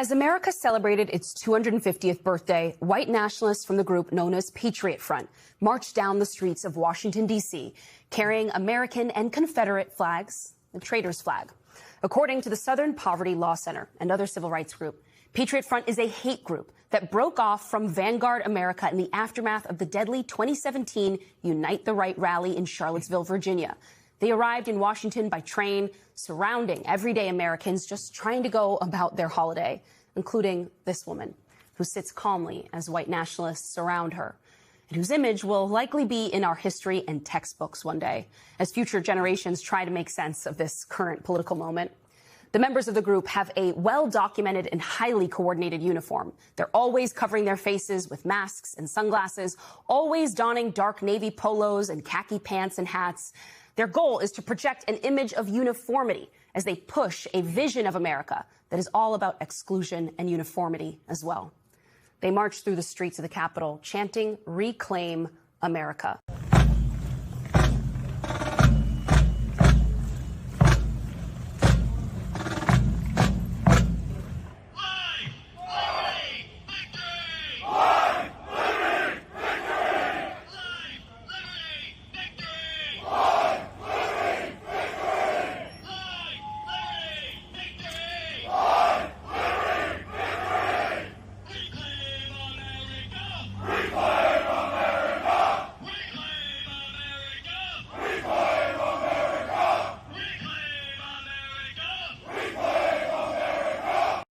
As America celebrated its 250th birthday, white nationalists from the group known as Patriot Front marched down the streets of Washington, D.C., carrying American and Confederate flags, the traitor's flag. According to the Southern Poverty Law Center and other civil rights group, Patriot Front is a hate group that broke off from Vanguard America in the aftermath of the deadly 2017 Unite the Right rally in Charlottesville, Virginia. They arrived in Washington by train, surrounding everyday Americans just trying to go about their holiday, including this woman, who sits calmly as white nationalists surround her, and whose image will likely be in our history and textbooks one day, as future generations try to make sense of this current political moment. The members of the group have a well-documented and highly coordinated uniform. They're always covering their faces with masks and sunglasses, always donning dark navy polos and khaki pants and hats. Their goal is to project an image of uniformity as they push a vision of America that is all about exclusion and uniformity as well. They march through the streets of the Capitol chanting, "Reclaim America."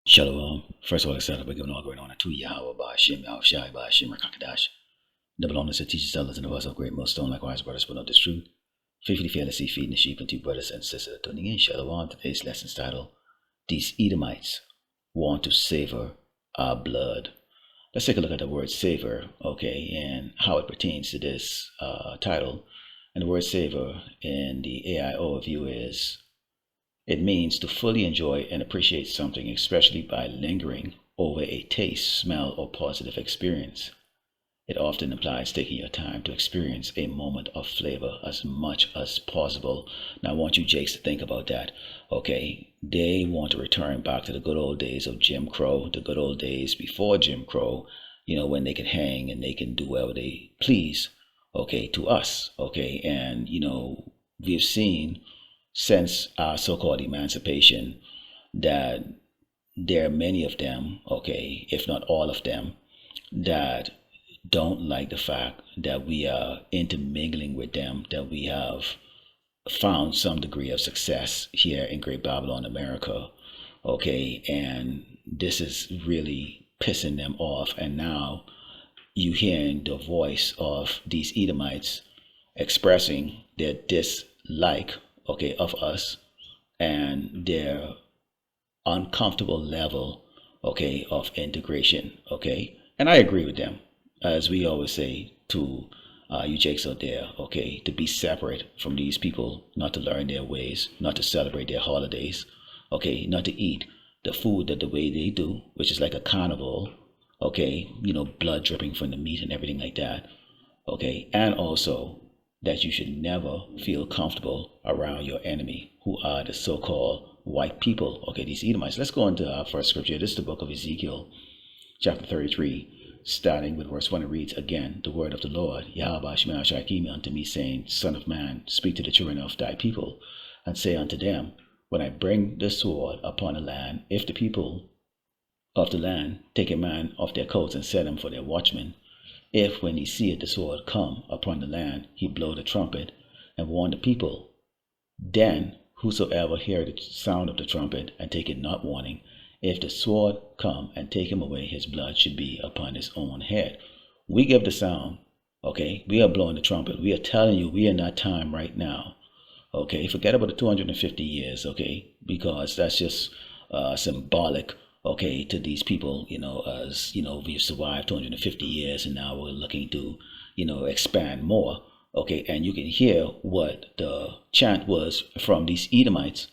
Shalom. First of all, I said we're giving all great honor to Yahweh by Hashem, Yahweh Shai by Hashem, Rakakadash. Double honors to teachers, elders, and the voice of great millstone, likewise, brothers, but not this truth. Faithfully, fearlessly feeding the sheep and two brothers and sisters tuning in. Shalom. Today's lesson's title: These Edomites want to savor our blood. Let's take a look at the word savor, okay, and how it pertains to this title. And the word savor in the AI overview is: it means to fully enjoy and appreciate something, especially by lingering over a taste, smell, or positive experience. It often implies taking your time to experience a moment of flavor as much as possible. Now, I want you, Jakes, to think about that. Okay, they want to return back to the good old days of Jim Crow, the good old days before Jim Crow, you know, when they could hang and they can do whatever they please, okay, to us, okay? And, you know, we've seen since our so-called emancipation that there are many of them, okay, if not all of them, that don't like the fact that we are intermingling with them, that we have found some degree of success here in Great Babylon, America, okay, and this is really pissing them off. And now you hearing the voice of these Edomites expressing their dislike, okay, of us and their uncomfortable level, okay, of integration, okay. And I agree with them, as we always say to you Jakes out there, okay, to be separate from these people, not to learn their ways, not to celebrate their holidays, okay, not to eat the food that the way they do, which is like a carnival, okay, you know, blood dripping from the meat and everything like that, okay. And also that you should never feel comfortable around your enemy, who are the so-called white people, okay, these Edomites. Let's go into our first scripture. This is the book of Ezekiel, chapter 33, starting with verse 1. It reads, "Again, the word of the Lord, Yahweh Shema Shai came unto me, saying, Son of man, speak to the children of thy people, and say unto them, when I bring the sword upon the land, if the people of the land take a man of their coats and set him for their watchmen, if when he seeth the sword come upon the land, he blow the trumpet and warn the people, then whosoever hear the sound of the trumpet and take it not warning, if the sword come and take him away, his blood should be upon his own head." We give the sound, okay? We are blowing the trumpet. We are telling you we are in that time right now, okay? Forget about the 250 years, okay? Because that's just symbolic, okay, to these people, you know, as, you know, we've survived 250 years and now we're looking to, you know, expand more, okay. And you can hear what the chant was from these Edomites,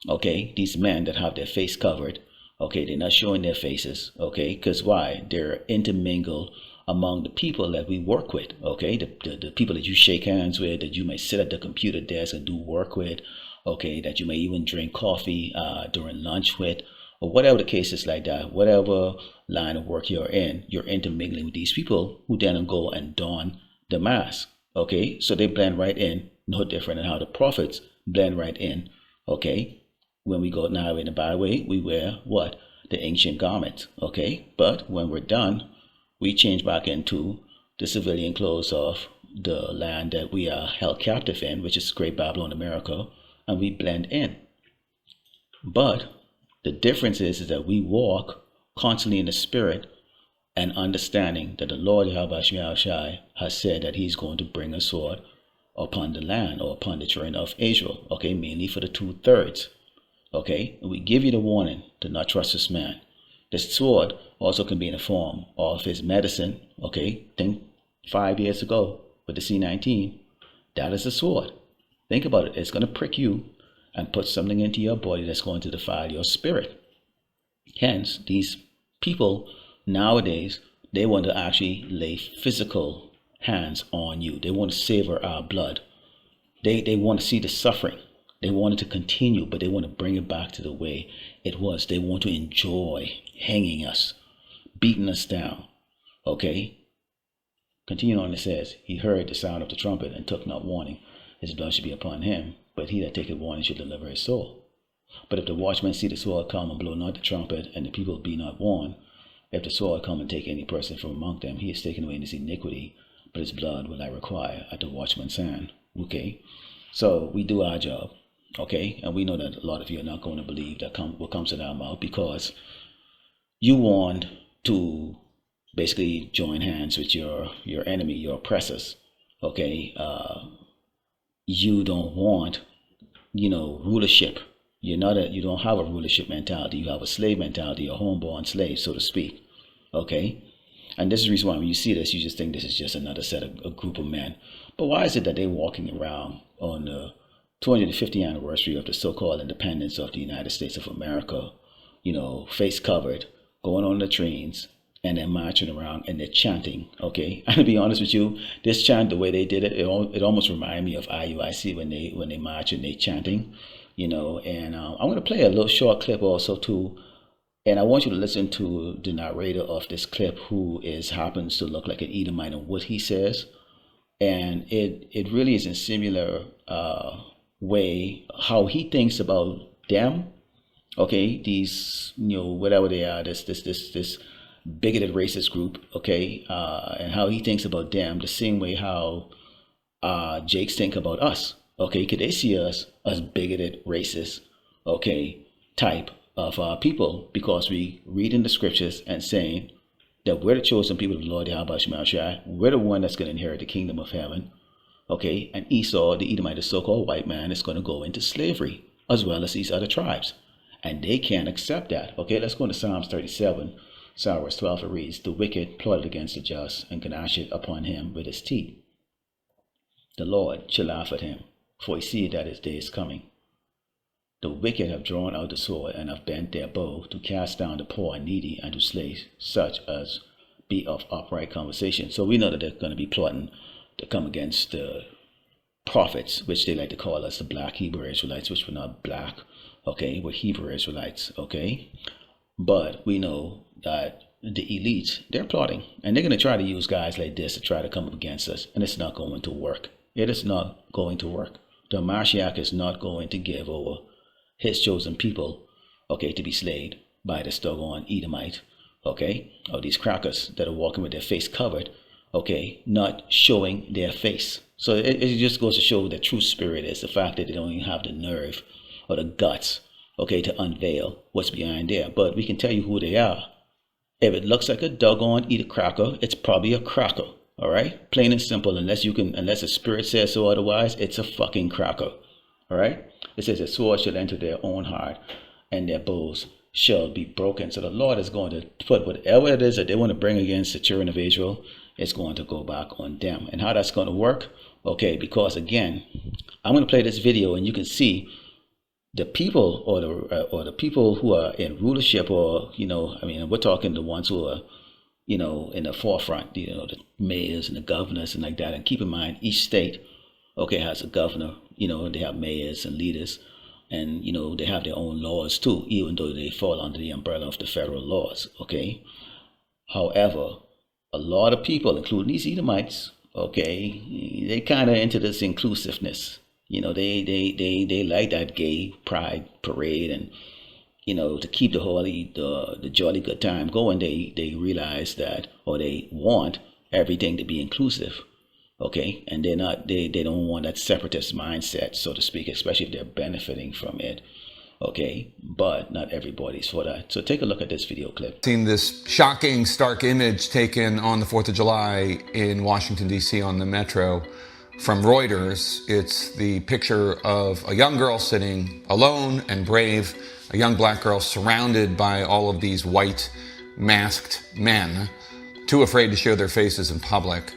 okay, these men that have their face covered, okay, they're not showing their faces, okay, because why? They're intermingled among the people that we work with, okay, the people that you shake hands with, that you may sit at the computer desk and do work with, okay, that you may even drink coffee during lunch with, or whatever the case is like that, whatever line of work you're intermingling with these people who then go and don the mask. Okay, so they blend right in, no different than how the prophets blend right in. Okay, when we go now in the byway, we wear what? The ancient garment. Okay, but when we're done, we change back into the civilian clothes of the land that we are held captive in, which is Great Babylon, America, and we blend in. But the difference is that we walk constantly in the spirit and understanding that the Lord Yahweh has said that he's going to bring a sword upon the land or upon the children of Israel, okay, mainly for the 2/3. Okay, and we give you the warning to not trust this man. This sword also can be in the form of his medicine. Okay, think 5 years ago with the C-19, that is a sword. Think about it. It's going to prick you and put something into your body that's going to defile your spirit. Hence, these people nowadays, they want to actually lay physical hands on you. They want to savor our blood. They want to see the suffering. They want it to continue, but they want to bring it back to the way it was. They want to enjoy hanging us, beating us down. Okay? Continuing on, it says, he heard the sound of the trumpet and took not warning. His blood should be upon him, but he that taketh warning should deliver his soul. But if the watchman see the sword come and blow not the trumpet, and the people be not warned, if the sword come and take any person from among them, he is taken away in his iniquity, but his blood will I require at the watchman's hand. Okay? So we do our job. Okay? And we know that a lot of you are not going to believe that what comes in our mouth, because you want to basically join hands with your enemy, your oppressors. Okay? You don't want, rulership. You don't have a rulership mentality. You have a slave mentality, a homeborn slave, so to speak. Okay? And this is the reason why when you see this, you just think this is just another set of a group of men. But why is it that they're walking around on the 250th anniversary of the so-called independence of the United States of America, face covered, going on the trains, and they're marching around and they're chanting, okay? And to be honest with you, this chant, the way they did it, it almost reminded me of IUIC when they march and they chanting, and I'm going to play a little short clip also too, and I want you to listen to the narrator of this clip, who happens to look like an Edomite, and what he says, and it really is in similar way how he thinks about them, okay? These, whatever they are, this bigoted racist group, okay, and how he thinks about them the same way how Jakes think about us, okay, because they see us as bigoted, racist, okay, type of people, because we read in the scriptures and saying that we're the chosen people of the Lord Yahweh Shemashai. We're the one that's going to inherit the kingdom of heaven, okay, and Esau, the Edomite, the so-called white man, is going to go into slavery, as well as these other tribes, and they can't accept that. Okay, let's go into Psalms 37. Psalm verse 12, it reads, the wicked plotted against the just, and gnash it upon him with his teeth. The Lord shall laugh at him, for he seeth that his day is coming. The wicked have drawn out the sword, and have bent their bow to cast down the poor and needy, and to slay such as be of upright conversation. So we know that they're going to be plotting to come against the prophets, which they like to call us the black Hebrew Israelites, which we're not black, okay, we're Hebrew Israelites, okay. But we know that the elites, they're plotting, and they're going to try to use guys like this to try to come up against us, and it's not going to work. It is not going to work. The Mashiach is not going to give over his chosen people, okay, to be slayed by this doggone Edomite, okay, or these crackers that are walking with their face covered, okay, not showing their face. So it just goes to show the true spirit is the fact that they don't even have the nerve or the guts, okay, to unveil what's behind there. But we can tell you who they are. If it looks like a doggone eat a cracker, it's probably a cracker. All right, plain and simple. Unless the spirit says so otherwise, it's a fucking cracker. All right. It says the sword shall enter their own heart, and their bows shall be broken. So the Lord is going to put whatever it is that they want to bring against the children of Israel, it's going to go back on them. And how that's going to work? Okay, because again, I'm going to play this video, and you can see the people or the people who are in rulership, or we're talking the ones who are in the forefront, the mayors and the governors and like that. And keep in mind, each state, okay, has a governor, and they have mayors and leaders, And, they have their own laws too, even though they fall under the umbrella of the federal laws, okay? However, a lot of people, including these Edomites, okay, they kind of into this inclusiveness. They like that gay pride parade, and to keep the jolly good time going, they realize that, or they want everything to be inclusive, okay, and they don't want that separatist mindset, so to speak, especially if they're benefiting from it, okay, but not everybody's for that. So take a look at this video clip. Seen this shocking, stark image taken on the 4th of July in Washington, D.C. on the Metro from Reuters. It's the picture of a young girl sitting alone and brave, a young black girl surrounded by all of these white masked men, too afraid to show their faces in public.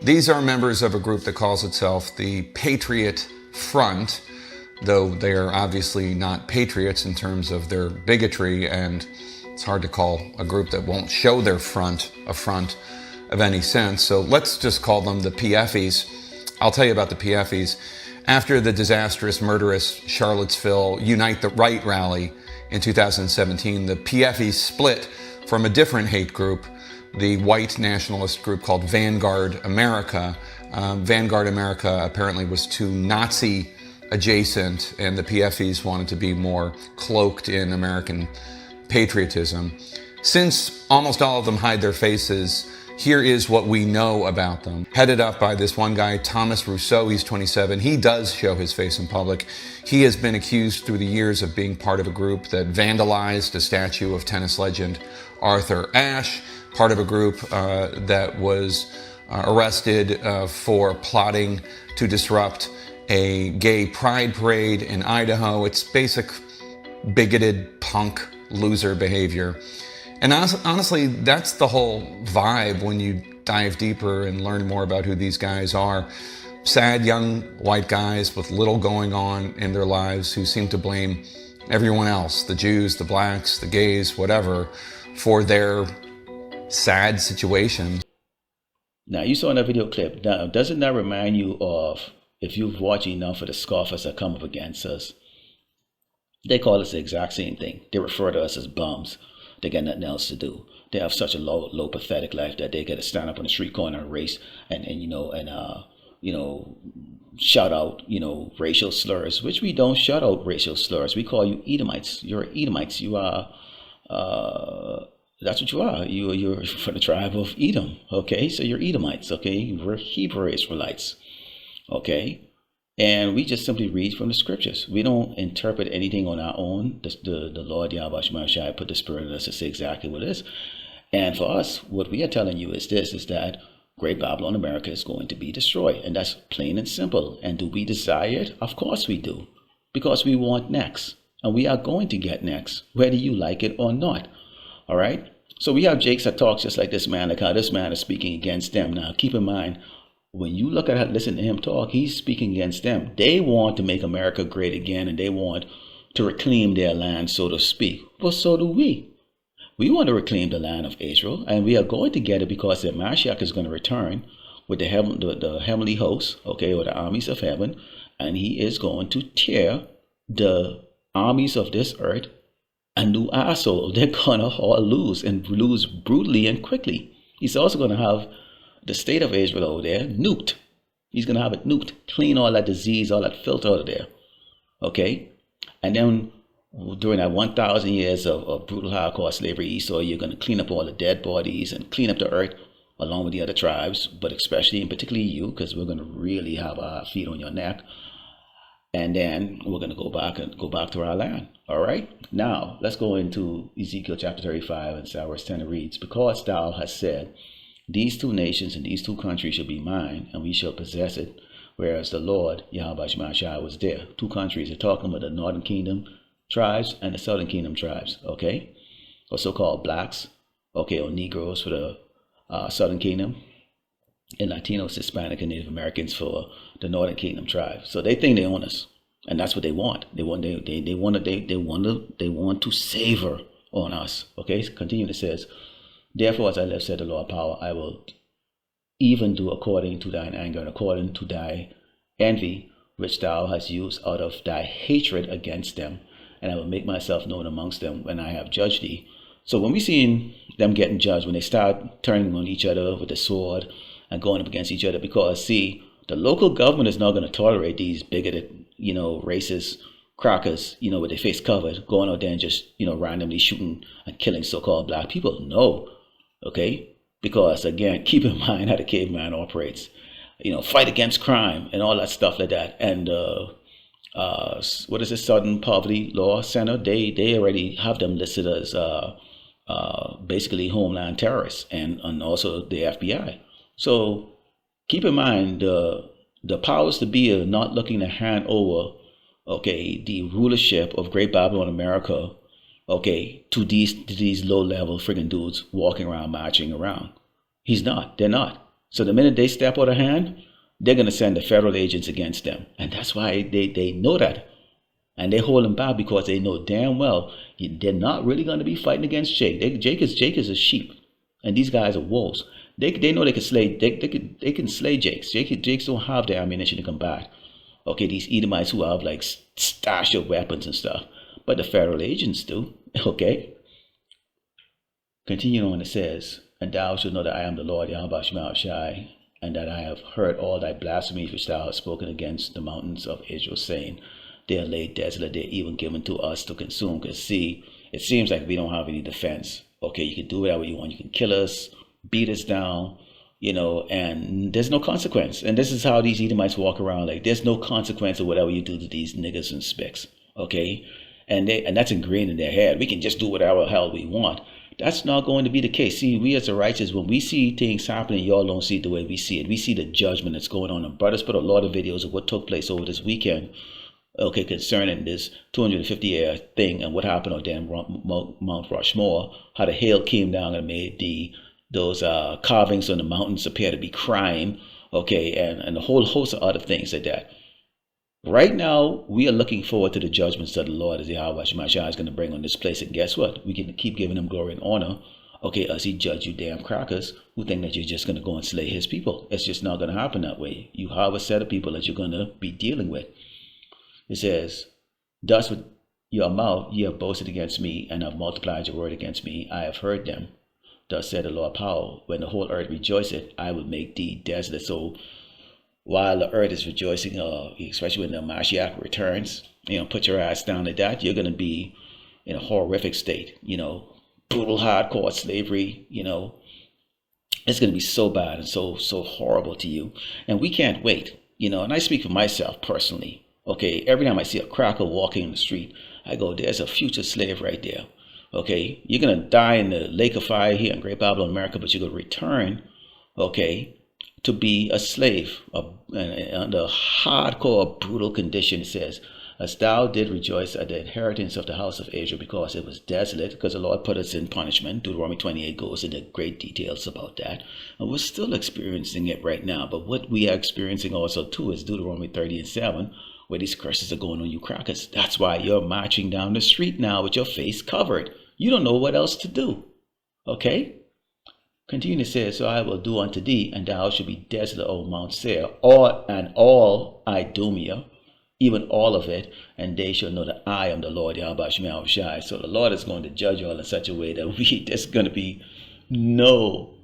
These are members of a group that calls itself the Patriot Front, though they are obviously not patriots in terms of their bigotry, and it's hard to call a group that won't show their front a front of any sense. So let's just call them the PFEs. I'll tell you about the PFEs. After the disastrous, murderous Charlottesville Unite the Right rally in 2017, the PFEs split from a different hate group, the white nationalist group called Vanguard America. Vanguard America apparently was too Nazi adjacent, and the PFEs wanted to be more cloaked in American patriotism. Since almost all of them hide their faces, here is what we know about them. Headed up by this one guy, Thomas Rousseau, he's 27. He does show his face in public. He has been accused through the years of being part of a group that vandalized a statue of tennis legend Arthur Ashe, part of a group that was arrested for plotting to disrupt a gay pride parade in Idaho. It's basic bigoted punk loser behavior. And honestly, that's the whole vibe when you dive deeper and learn more about who these guys are. Sad young white guys with little going on in their lives who seem to blame everyone else, the Jews, the blacks, the gays, whatever, for their sad situation. Now, you saw in that video clip. Now, doesn't that remind you of, if you've watched enough of the scoffers that come up against us? They call us the exact same thing. They refer to us as bums. They got nothing else to do. They have such a low, pathetic life that they got to stand up on the street corner and race and shout out, racial slurs, which we don't shout out racial slurs. We call you Edomites. You're Edomites. You are, that's what you are. You're from the tribe of Edom. Okay, so you're Edomites. Okay, we're Hebrew Israelites. Okay. And we just simply read from the scriptures. We don't interpret anything on our own. The Lord Yahweh Shai put the Spirit in us to say exactly what it is. And for us, what we are telling you is this, is that Great Babylon America is going to be destroyed. And that's plain and simple. And do we desire it? Of course we do. Because we want next. And we are going to get next, whether you like it or not. All right? So we have Jakes that talks just like this man, like how this man is speaking against them. Now, keep in mind, when you look at listen to him talk, he's speaking against them. They want to make America great again, and they want to reclaim their land, so to speak. But so do we. We want to reclaim the land of Israel, and we are going to get it because the Mashiach is going to return with the heavenly hosts, okay, or the armies of heaven, and he is going to tear the armies of this earth and do our soul. They're going to all lose, and lose brutally and quickly. He's also going to have the state of Israel over there nuked. He's going to have it nuked, clean all that disease, all that filth out of there. Okay? And then during that 1,000 years of brutal Holocaust slavery, Esau, you're going to clean up all the dead bodies and clean up the earth along with the other tribes, but especially and particularly you, because we're going to really have our feet on your neck. And then we're going to go back to our land. All right? Now, let's go into Ezekiel chapter 35 and verse 10. It reads, because thou hast said, these two nations and these two countries shall be mine, and we shall possess it. Whereas the Lord, Yahweh Shai, was there. Two countries are talking about the northern kingdom tribes and the southern kingdom tribes, okay? Or so-called blacks, okay, or Negroes for the southern kingdom, and Latinos, Hispanic, and Native Americans for the northern kingdom tribes. So they think they own us, and that's what they want. They want to savor on us, okay? Continue, it says, therefore, as I live, said the Lord power, I will even do according to thine anger and according to thy envy which thou hast used out of thy hatred against them, and I will make myself known amongst them when I have judged thee. So when we see them getting judged, when they start turning on each other with the sword and going up against each other, because see, the local government is not going to tolerate these bigoted, racist crackers, with their face covered, going out there and just, randomly shooting and killing so-called black people. No, okay? Because again, keep in mind how the caveman operates. Fight against crime and all that stuff like that. And what is it, Southern Poverty Law Center? They already have them listed as basically homeland terrorists and also the FBI. So keep in mind the powers to be are not looking to hand over, okay, the rulership of Great Babylon America, okay, to these low level friggin' dudes walking around, marching around. They're not. So the minute they step out of hand, they're going to send the federal agents against them. And that's why they know that. And they hold them back because they know damn well they're not really going to be fighting against Jake. Jake is a sheep. And these guys are wolves. They know they can slay. They can slay Jakes. Jakes don't have the ammunition to combat. Okay, these Edomites who have like stash of weapons and stuff. But the federal agents do. Okay. Continuing on, it says, and thou shalt know that I am the Lord Yahweh Shema Shai, and that I have heard all thy blasphemies which thou hast spoken against the mountains of Israel, saying, they are laid desolate, they are even given to us to consume. Because see, it seems like we don't have any defense. Okay, you can do whatever you want. You can kill us, beat us down, and there's no consequence. And this is how these Edomites walk around. Like, there's no consequence of whatever you do to these niggas and spicks. Okay, and that's ingrained in their head. We can just do whatever hell we want. That's not going to be the case. See, we as the righteous, when we see things happening, y'all don't see it the way we see it. We see the judgment that's going on. And brothers put a lot of videos of what took place over this weekend, okay, concerning this 250-year thing and what happened on damn Mount Rushmore, how the hail came down and made those carvings on the mountains appear to be crying, okay, and a whole host of other things like that. Right now, we are looking forward to the judgments that the Lord as Yahweh Shemashah is going to bring on this place. And guess what? We can keep giving him glory and honor, okay, as he judge you damn crackers who think that you're just going to go and slay his people. It's just not going to happen that way. You have a set of people that you're going to be dealing with. It says, thus with your mouth ye have boasted against me, and have multiplied your word against me. I have heard them. Thus said the Lord Power, when the whole earth rejoiceth, I will make thee desolate. So while the earth is rejoicing, especially when the Mashiach returns, put your ass down at that, you're going to be in a horrific state, brutal, hardcore slavery, it's going to be so bad and so horrible to you. And we can't wait, and I speak for myself personally. Okay, every time I see a cracker walking in the street, I go, there's a future slave right there. Okay, you're going to die in the lake of fire here in Great Babylon, America, but you're going to return, okay, to be a slave under hardcore, brutal condition. It says, as thou did rejoice at the inheritance of the house of Israel, because it was desolate, because the Lord put us in punishment. Deuteronomy 28 goes into great details about that. And we're still experiencing it right now. But what we are experiencing also too is Deuteronomy 30 and 7, where these curses are going on you crackers. That's why you're marching down the street now with your face covered. You don't know what else to do. Okay? Continue to say, so I will do unto thee, and thou shalt be desolate, O Mount Seir, all Idumea, even all of it, and they shall know that I am the Lord Yahweh Shema Shai. So the Lord is going to judge you all in such a way that there's going to be no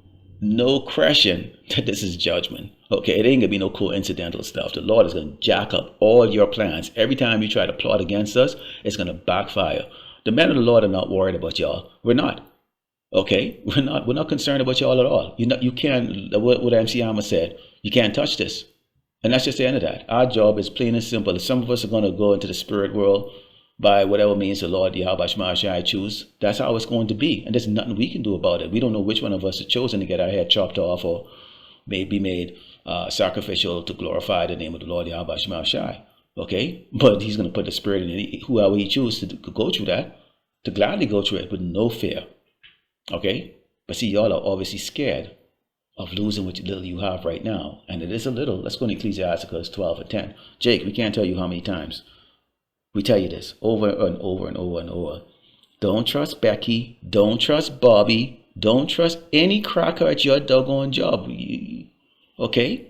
question that this is judgment. Okay, it ain't gonna be no coincidental stuff. The Lord is gonna jack up all your plans. Every time you try to plot against us, it's gonna backfire. The men of the Lord are not worried about y'all. We're not. Okay, we're not concerned about y'all at all. You can't. What MC Hammer said. You can't touch this, and that's just the end of that. Our job is plain and simple. Some of us are gonna go into the spirit world by whatever means the Lord Yahweh Shema Shai choose. That's how it's going to be, and there's nothing we can do about it. We don't know which one of us is chosen to get our head chopped off or be made sacrificial to glorify the name of the Lord Yahweh Shema Shai. Okay, but He's going to put the Spirit in whoever He chooses to go through that, to gladly go through it with no fear. Okay, but see, y'all are obviously scared of losing what little you have right now, and it is a little. Let's go to Ecclesiastes 12 and 10. Jake, we can't tell you how many times we tell you this over and over and over and over. Don't trust Becky. Don't trust Bobby. Don't trust any cracker at your doggone job. Okay?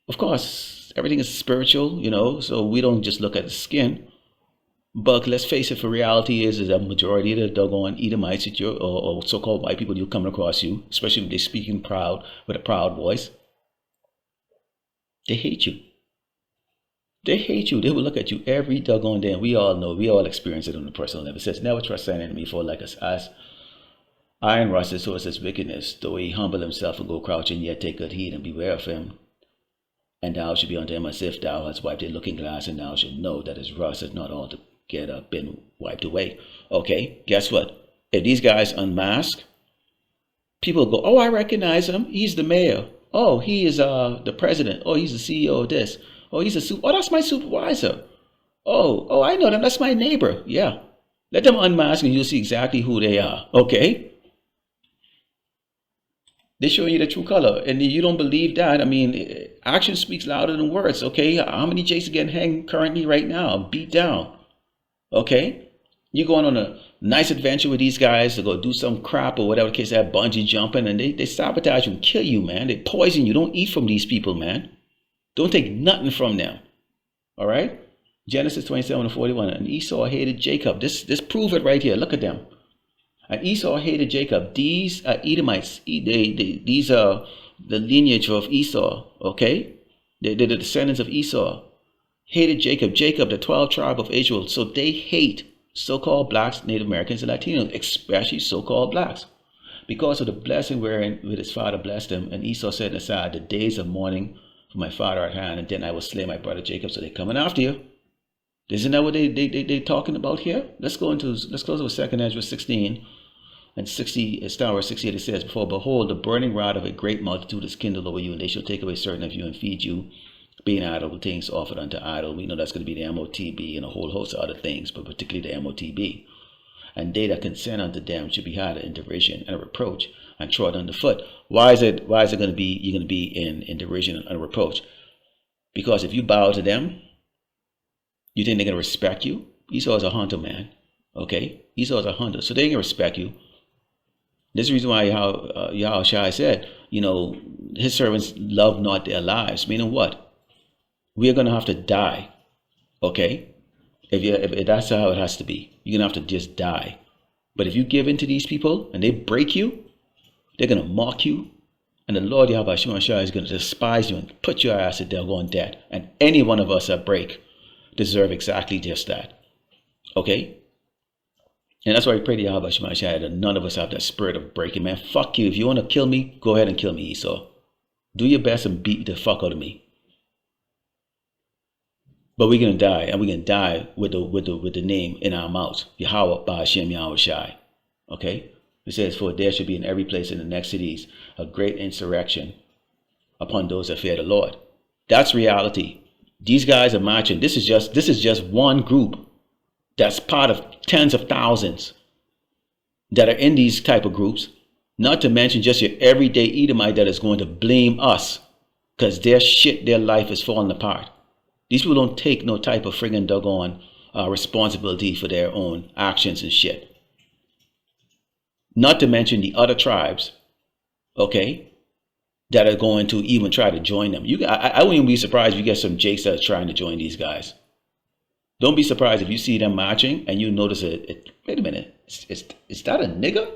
Of course, everything is spiritual, you know, so we don't just look at the skin. But let's face it, for reality is that majority of the doggone Edomites that or so-called white people you coming across you, especially if they're speaking proud with a proud voice, they hate you. They hate you. They will look at you every doggone day, and we all know, we all experience it on a personal level. It says, never trust an enemy for like us. As iron rusts, so is his wickedness. Though he humble himself and go crouching, yet take good heed and beware of him. And thou should be unto him as if thou hast wiped a looking glass, and thou should know that his rust is not altogether been wiped away. Okay, guess what? If these guys unmask, people go, oh, I recognize him. He's the mayor. Oh, he is the president. Oh, he's the CEO of this. Oh, that's my supervisor. Oh, I know them. That's my neighbor. Yeah. Let them unmask and you'll see exactly who they are. Okay. They're showing you the true color. And you don't believe that. I mean, action speaks louder than words. Okay. How many Jakes are getting hanged currently right now? Beat down. Okay. You're going on a nice adventure with these guys to go do some crap or whatever the case, that bungee jumping, and they sabotage you and kill you, man. They poison you. Don't eat from these people, man. Don't take nothing from them. All right? Genesis 27:41. And Esau hated Jacob. This prove it right here. Look at them. And Esau hated Jacob. These are Edomites. These are the lineage of Esau. Okay? They're the descendants of Esau. Hated Jacob. Jacob, the 12 tribe of Israel. So they hate so-called blacks, Native Americans, and Latinos, especially so-called blacks. Because of the blessing wherein with his father blessed him. And Esau said aside, the days of mourning for my father at hand, and then I will slay my brother Jacob. So they're coming after you. Isn't that what they talking about here? Let's close with 2 Ezra 16 and 60. Start where 68 it says, before behold, the burning rod of a great multitude is kindled over you, and they shall take away certain of you and feed you, being idle with things offered unto idol. We know that's going to be the MOTB and a whole host of other things, but particularly the MOTB. And they that consent unto them should be had in derision and a reproach and trod underfoot. Why is it going to be, you're going to be in derision and reproach? Because if you bow to them, you think they're going to respect you? Esau is a hunter, man. Okay? Esau is a hunter. So they ain't going to respect you. This is the reason why Yahushua said, you know, his servants love not their lives. Meaning what? We are going to have to die. Okay? If that's how it has to be. You're going to have to just die. But if you give in to these people and they break you, they're going to mock you. And the Lord Yahushua is going to despise you and put your ass at doggone death. And any one of us that break deserve exactly just that. Okay? And that's why we pray to Yahushua that none of us have that spirit of breaking. Man, fuck you. If you want to kill me, go ahead and kill me, Esau. Do your best and beat the fuck out of me. But we're going to die, and we're going to die with the name in our mouths. Yahweh Ba'ashem Yahushai. Okay? It says, for there should be in every place in the next cities a great insurrection upon those that fear the Lord. That's reality. These guys are marching. This is just one group that's part of tens of thousands that are in these type of groups. Not to mention just your everyday Edomite that is going to blame us because their life is falling apart. These people don't take no type of friggin' doggone responsibility for their own actions and shit. Not to mention the other tribes, okay, that are going to even try to join them. I wouldn't even be surprised if you get some Jakes that are trying to join these guys. Don't be surprised if you see them marching and you notice it. Wait a minute, is that a nigga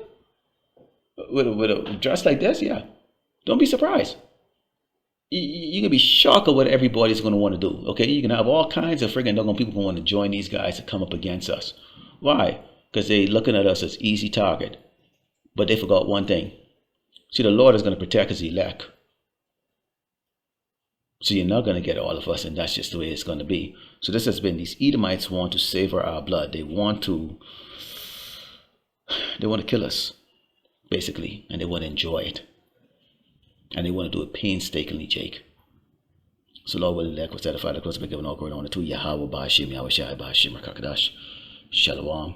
with a dress like this? Yeah, don't be surprised. You can be shocked at what everybody's going to want to do. Okay, you can have all kinds of friggin' doggone people who want to join these guys to come up against us. Why? Because they're looking at us as easy target. But they forgot one thing. See, the Lord is going to protect his elect. So you're not going to get all of us, and that's just the way it's going to be. So this has been, these Edomites want to savor our blood. They want to kill us, basically, and they want to enjoy it. And they want to do it painstakingly, Jake. So Lord willing, let us edify the close, be given all glory and honor to Yahweh Ba'ashem Yahushai Ba'ashem Rakakadash. Shalom.